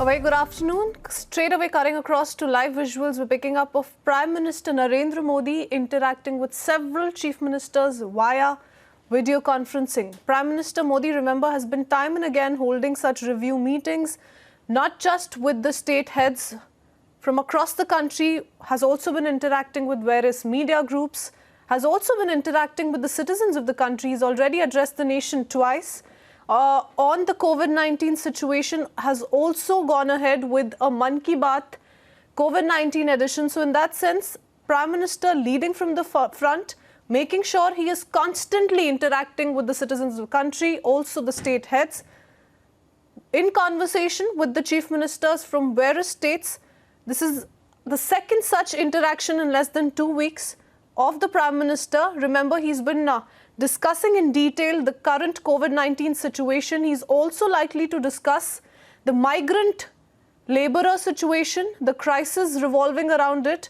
A very good afternoon. Straight away cutting across to live visuals, we're picking up of Prime Minister Narendra Modi interacting with several chief ministers via video conferencing. Prime Minister Modi, remember, has been time and again holding such review meetings, not just with the state heads from across the country, has also been interacting with various media groups, has also been interacting with the citizens of the country. He's already addressed the nation twice. On the COVID-19 situation, has also gone ahead with a Mann Ki Baat COVID-19 edition. So in that sense, Prime Minister leading from the front, making sure he is constantly interacting with the citizens of the country, also the state heads, in conversation with the chief ministers from various states. This is the second such interaction in less than 2 weeks of the Prime Minister. Remember, he's been discussing in detail the current COVID-19 situation. He's also likely to discuss the migrant laborer situation, the crisis revolving around it,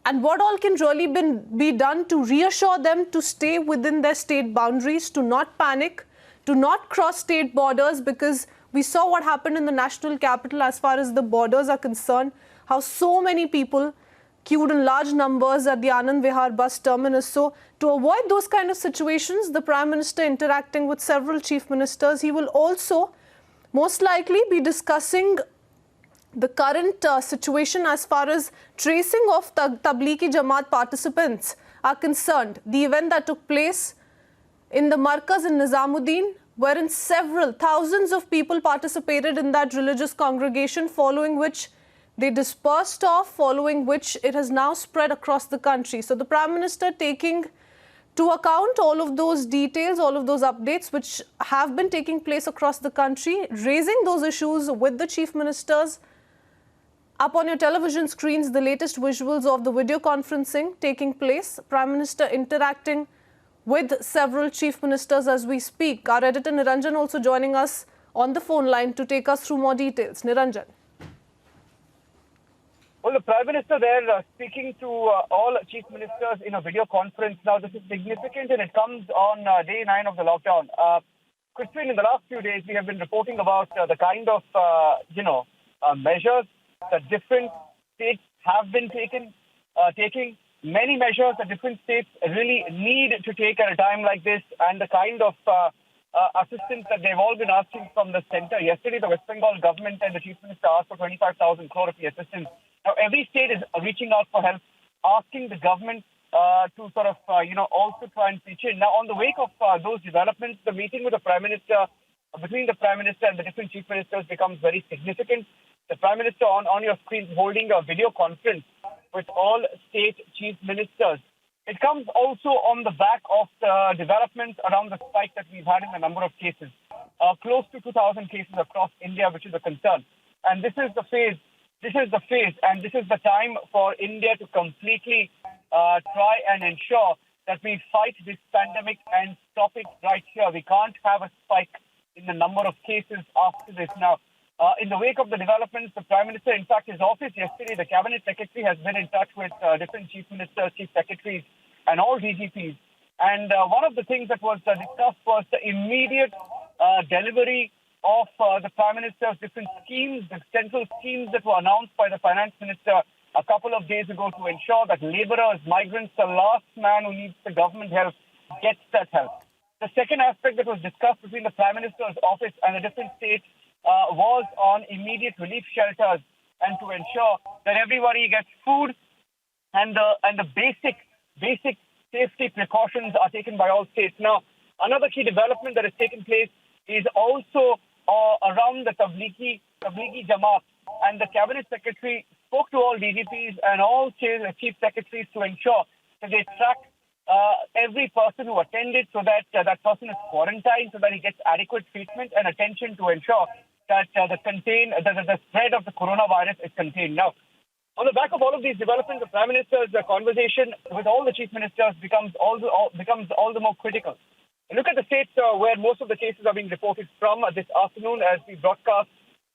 and what all can really be done to reassure them to stay within their state boundaries, to not panic, to not cross state borders, because we saw what happened in the national capital as far as the borders are concerned, how so many people queued in large numbers at the Anand Vihar bus terminus. So to avoid those kind of situations, the Prime Minister interacting with several chief ministers. He will also most likely be discussing the current situation as far as tracing of Tablighi Jamaat participants are concerned. The event that took place in the Markaz in Nizamuddin, wherein several thousands of people participated in that religious congregation, following which they dispersed off, following which it has now spread across the country. So the Prime Minister taking to account all of those details, all of those updates which have been taking place across the country, raising those issues with the chief ministers. Up on your television screens, the latest visuals of the video conferencing taking place. Prime Minister interacting with several chief ministers as we speak. Our editor Niranjan also joining us on the phone line to take us through more details. Niranjan. Well, the Prime Minister there speaking to all chief ministers in a video conference. Now, this is significant and it comes on day 9 of the lockdown. Christine, in the last few days, we have been reporting about the kind of, measures that different states have been taking many measures that different states really need to take at a time like this, and the kind of assistance that they've all been asking from the center. Yesterday, the West Bengal government and the chief minister asked for 25,000 crore rupee assistance. Now, every state is reaching out for help, asking the government to sort of, also try and pitch in. Now, on the wake of those developments, the meeting with the Prime Minister, between the Prime Minister and the different chief ministers becomes very significant. The Prime Minister on your screen holding a video conference with all state chief ministers. It comes also on the back of the developments around the spike that we've had in the number of cases. Close to 2,000 cases across India, which is a concern. And this is the phase, and this is the time for India to completely try and ensure that we fight this pandemic and stop it right here. We can't have a spike in the number of cases after this. Now, in the wake of the developments, the Prime Minister, in fact, his office yesterday, the Cabinet Secretary has been in touch with different Chief Ministers, Chief Secretaries, and all DGPs. And one of the things that was discussed was the immediate delivery of the Prime Minister's different schemes, the central schemes that were announced by the Finance Minister a couple of days ago to ensure that laborers, migrants, the last man who needs the government help gets that help. The second aspect that was discussed between the Prime Minister's office and the different states was on immediate relief shelters and to ensure that everybody gets food and the basic safety precautions are taken by all states. Now, another key development that has taken place is also around the Tablighi Jamaat, and the Cabinet Secretary spoke to all DGPs and all Chief Secretaries to ensure that they track every person who attended so that that person is quarantined, so that he gets adequate treatment and attention to ensure that the spread of the coronavirus is contained. Now, on the back of all of these developments, the Prime Minister's conversation with all the chief ministers becomes all the more critical. Look at the states where most of the cases are being reported from this afternoon as we broadcast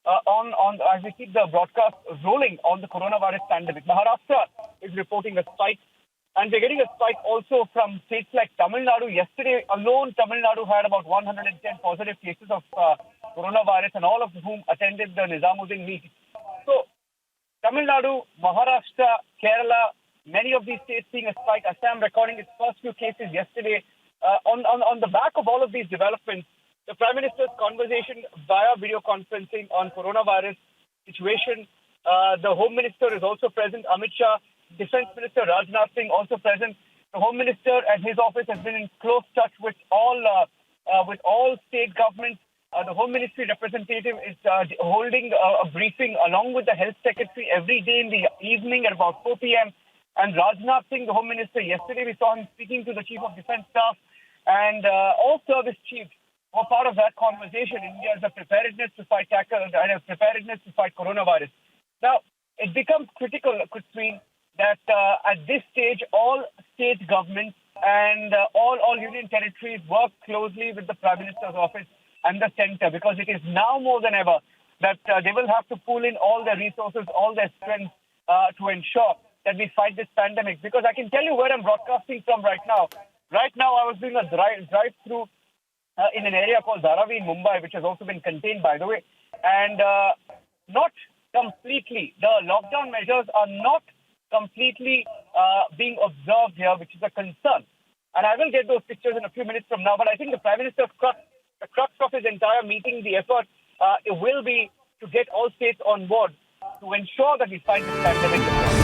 as we keep the broadcast rolling on the coronavirus pandemic. Maharashtra is reporting a spike, and we're getting a spike also from states like Tamil Nadu. Yesterday alone, Tamil Nadu had about 110 positive cases of coronavirus, and all of whom attended the Nizamuddin meet. So Tamil Nadu, Maharashtra, Kerala, many of these states seeing a spike. Assam recording its first few cases yesterday. On the back of all of these developments, the Prime Minister's conversation via video conferencing on coronavirus situation. The Home Minister is also present. Amit Shah, Defence Minister Rajnath Singh also present. The Home Minister and his office has been in close touch with all state governments. The Home Ministry representative is holding a briefing along with the Health Secretary every day in the evening at about 4 p.m. And Rajnath Singh, the Home Minister, yesterday we saw him speaking to the Chief of Defence Staff and all service chiefs were part of that conversation. India has a preparedness to fight coronavirus. Now, it becomes critical, Christine, that at this stage, all state governments and all union territories work closely with the Prime Minister's office and the centre, because it is now more than ever that they will have to pull in all their resources, all their strength to ensure that we fight this pandemic. Because I can tell you where I'm broadcasting from right now. Right now, I was doing a drive-through in an area called Dharavi in Mumbai, which has also been contained, by the way. And not completely, the lockdown measures are not completely being observed here, which is a concern. And I will get those pictures in a few minutes from now. But I think the Prime Minister's the crux of his entire meeting, the effort, it will be to get all states on board to ensure that we fight this pandemic.